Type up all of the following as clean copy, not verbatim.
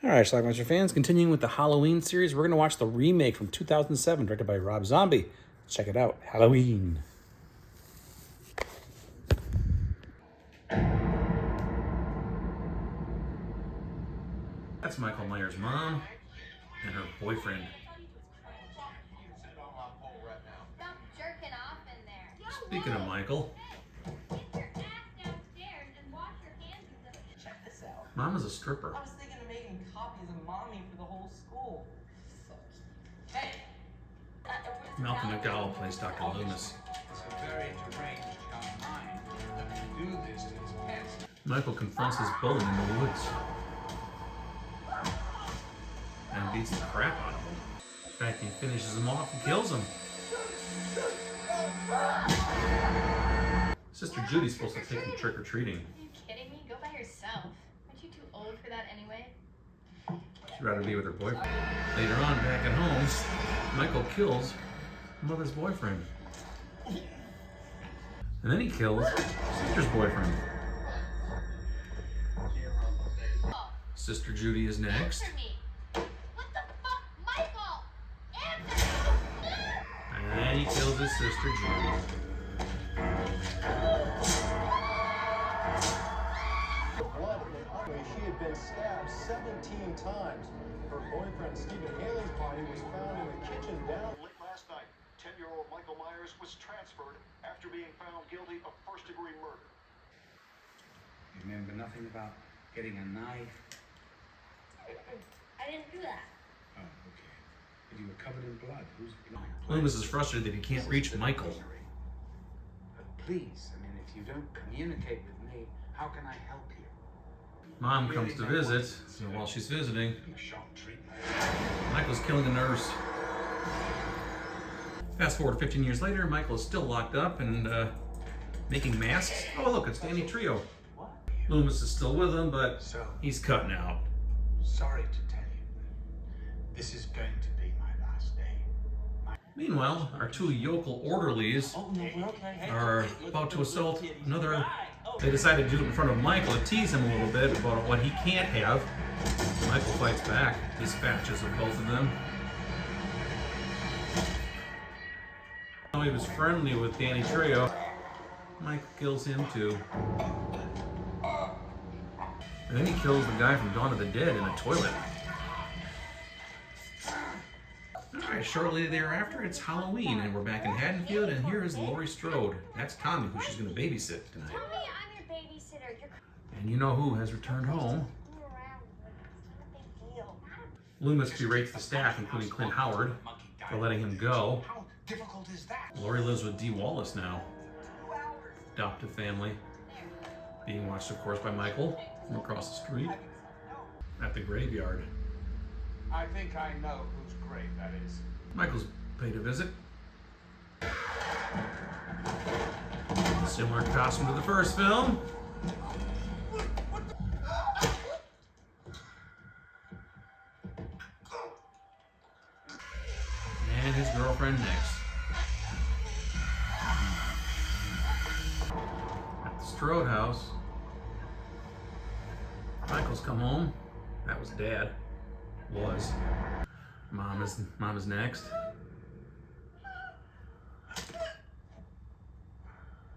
All right, Schlockmeister fans, continuing with the Halloween series, we're going to watch the remake from 2007, directed by Rob Zombie. Check it out, Halloween. That's Michael Myers' mom and her boyfriend. Stop jerking off in there. Speaking of Michael, Get your ass downstairs and wash your hands and stuff. Check this out. Mom is a stripper. I was thinking of making copies of Mommy for the whole school. Hey! Malcolm McDowell plays Dr. Loomis. It's a very deranged young mind that would do this to his pets. Michael confronts his bully in the woods and beats the crap out of him. In fact, he finishes him off and kills him. Sister Judy's supposed to take him trick-or-treating. Are you kidding me? Go by yourself. Aren't you too old for that anyway? She'd rather be with her boyfriend. Later on, back at home, Michael kills mother's boyfriend. And then he kills sister's boyfriend. Sister Judy is next. Answer me. What the fuck? Michael! Answer me! And he kills his sister Judy. Blood in the artery. She had been stabbed 17 times. Her boyfriend Stephen Haley's body was found in the kitchen down. Late last night, 10-year-old Michael Myers was transferred after being found guilty of first-degree murder. You remember nothing about getting a knife? I didn't do that. Oh, okay. But you were covered in blood. Whose blood? Loomis is frustrated that he can't reach Michael. But please, I mean, if you don't communicate with me, how can I help you? Mom comes to visit, so while she's visiting, A shock treatment. Michael's killing a nurse. Fast forward 15 years later, Michael is still locked up and making masks. Oh, look, it's Danny Trio. Loomis is still with him, but So, he's cutting out. sorry to tell you, this is going to be my last day. Meanwhile, our two yokel orderlies are about to assault another. They decide to do it in front of Michael to tease him a little bit about what he can't have. Michael fights back, dispatches of both of them. He was friendly with Danny Trejo. Michael kills him too. And then he kills the guy from Dawn of the Dead in a toilet. Alright, shortly thereafter, it's Halloween, and we're back in Haddonfield, and here is Laurie Strode. That's Tommy, who she's going to babysit tonight. Tell me I'm your babysitter. You're And you know who has returned home. coming around. It's not a big deal. Loomis berates the staff, including Clint Howard, for letting him go. How difficult is that? Laurie lives with Dee Wallace now. Adoptive family. Being watched, of course, by Michael from across the street at the graveyard. I think I know whose grave that is. Michael's paid a visit. Similar costume to the first film. And his girlfriend next. At the Strode house, Michael's come home. That was Dad. Was. Mom is next.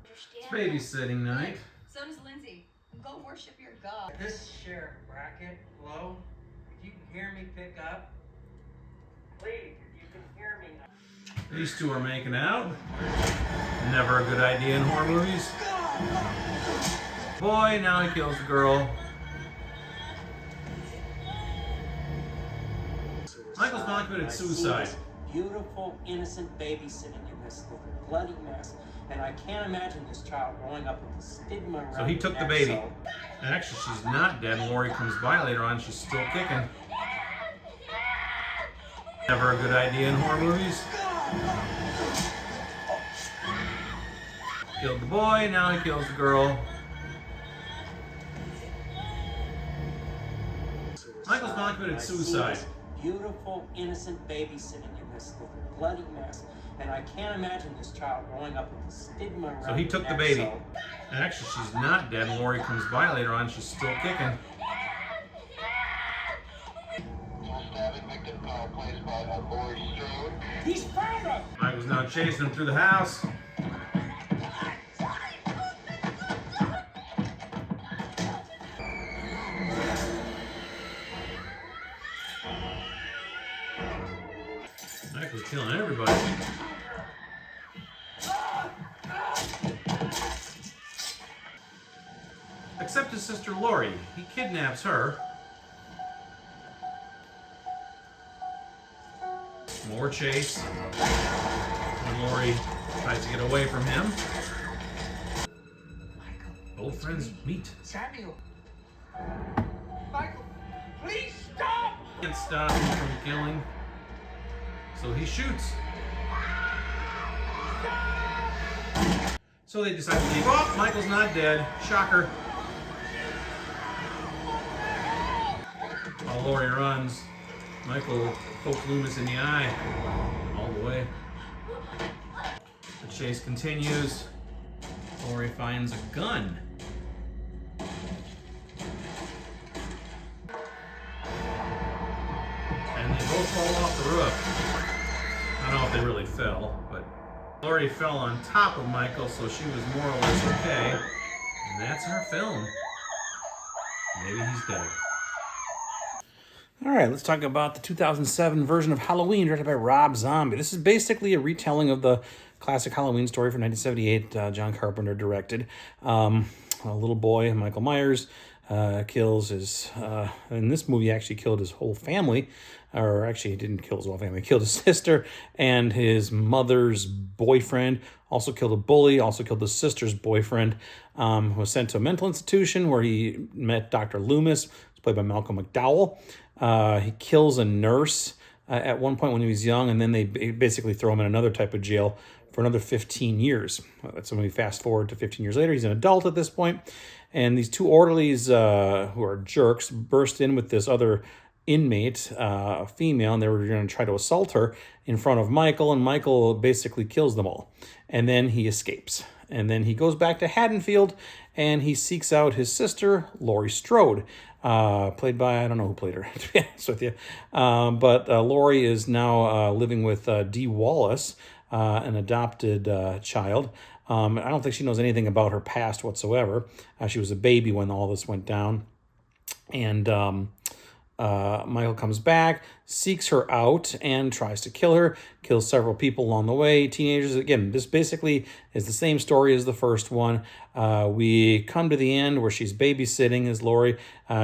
It's babysitting night. So does Lindsay. Go worship your God. This sheriff bracket, hello? If you can hear me, pick up. Please, if you can hear me. These two are making out. Never a good idea in horror movies. Boy, now he kills the girl. Michael's mom committed suicide. Beautiful, innocent baby sitting in this bloody mess, and I can't imagine this child growing up with the stigma around. So he took the her neck, baby. so- Actually, she's not dead. Laurie comes by later on. She's still kicking. Never a good idea in horror movies. Michael's mom committed suicide. Michael's mom committed suicide. And I can't imagine this child growing up with the stigma around her neck, so- So he took the baby. Actually, she's not dead. Laurie comes by later on. She's still kicking. Never a good idea in horror movies. Killed the boy, now he kills the girl. Michael's mom committed suicide. Beautiful, innocent baby sitting in this bloody mess, and I can't imagine this child growing up with the stigma around. So he her took the neck, baby. so- Actually, she's not dead. Laurie comes by later on. She's still kicking. He's found her! Michael's now chasing him through the house. Michael's killing everybody. Except his sister Lori. He kidnaps her. More chase. When Lori tries to get away from him. Old friends meet. Samuel! Michael, please stop! Can't stop him from killing. So he shoots. So they decide to leave. Oh, Michael's not dead. Shocker. While Lori runs, Michael pokes Loomis in the eye all the way. The chase continues. Lori finds a gun. And they both fall off the roof. I don't know if they really fell, but Lori fell on top of Michael, so she was more or less okay. And that's our film. Maybe he's dead. All right, let's talk about the 2007 version of Halloween, directed by Rob Zombie. This is basically a retelling of the classic Halloween story from 1978, John Carpenter directed. A little boy, Michael Myers, kills his, in this movie, actually killed his whole family. Or actually, he didn't kill his whole family. He killed his sister and his mother's boyfriend. Also killed a bully. Also killed his sister's boyfriend. Was sent to a mental institution where he met Dr. Loomis, who's played by Malcolm McDowell. He kills a nurse at one point when he was young, and then they basically throw him in another type of jail for another 15 years. So when we fast forward to 15 years later, he's an adult at this point. And these two orderlies, who are jerks, burst in with this other inmate, a female, and they were going to try to assault her in front of Michael, and Michael basically kills them all. And then he escapes. And then he goes back to Haddonfield, and he seeks out his sister, Laurie Strode, played by, I don't know who played her, to be honest with you. But Laurie is now living with Dee Wallace, an adopted child. I don't think she knows anything about her past whatsoever. She was a baby when all this went down. And Michael comes back, seeks her out, and tries to kill her, kills several people along the way, teenagers. Again, this basically is the same story as the first one. We come to the end where she's babysitting as Laurie.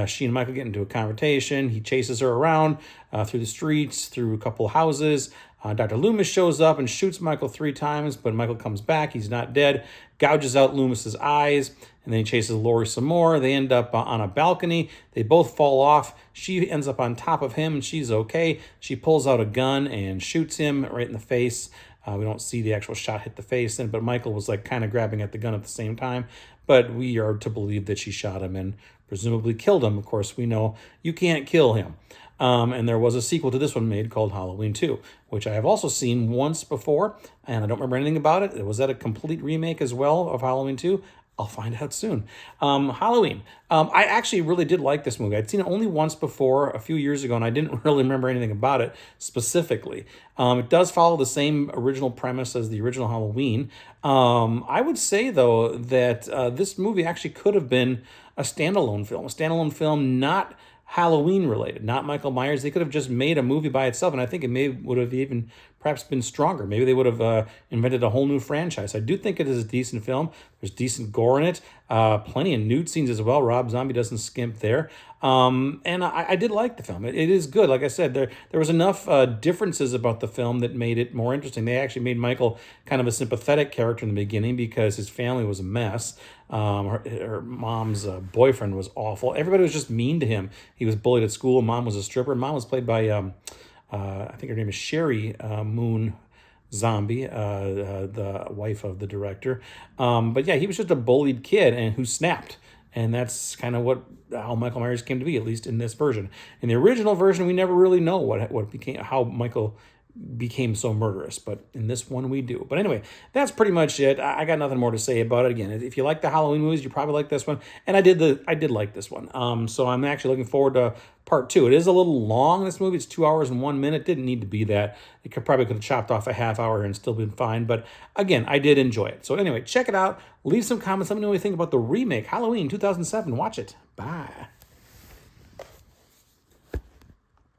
She and Michael get into a confrontation. He chases her around through the streets, through a couple of houses. Dr. Loomis shows up and shoots Michael 3 times, but Michael comes back. He's not dead. Gouges out Loomis's eyes, and then he chases Laurie some more. They end up on a balcony. They both fall off. She ends up on top of him, and she's okay. She pulls out a gun and shoots him right in the face. We don't see the actual shot hit the face, but Michael was like kind of grabbing at the gun at the same time. But we are to believe that she shot him and presumably killed him. Of course, we know you can't kill him. And there was a sequel to this one made called Halloween 2, which I have also seen once before, and I don't remember anything about it. Was that a complete remake as well of Halloween 2? I'll find out soon. Halloween. I actually really did like this movie. I'd seen it only once before, a few years ago, and I didn't really remember anything about it specifically. It does follow the same original premise as the original Halloween. I would say, though, that this movie actually could have been a standalone film, not Halloween related, not Michael Myers. They could have just made a movie by itself, and I think it would have even perhaps been stronger. Maybe they would have invented a whole new franchise. I do think it is a decent film. There's decent gore in it, plenty of nude scenes as well. Rob Zombie doesn't skimp there. And I did like the film. It is good. Like I said, there was enough differences about the film that made it more interesting. They actually made Michael kind of a sympathetic character in the beginning because his family was a mess. Her mom's boyfriend was awful. Everybody was just mean to him. He was bullied at school. Mom was a stripper. Mom was played by, I think her name is Sherry Moon Zombie, the wife of the director. But yeah, he was just a bullied kid and who snapped. And that's kind of how Michael Myers came to be, at least in this version. In the original version, we never really know what became, how Michael became so murderous, but in this one we do. But anyway, that's pretty much it. I got nothing more to say about it. Again, if you like the Halloween movies, you probably like this one, and I did like this one. So I'm actually looking forward to part 2. It is a little long, this movie. It's 2 hours and 1 minute. Didn't need to be that. It could have chopped off a half hour and still been fine. But again, I did enjoy it. So anyway, check it out. Leave some comments. Let me know what you think about the remake, Halloween 2007. Watch it. Bye.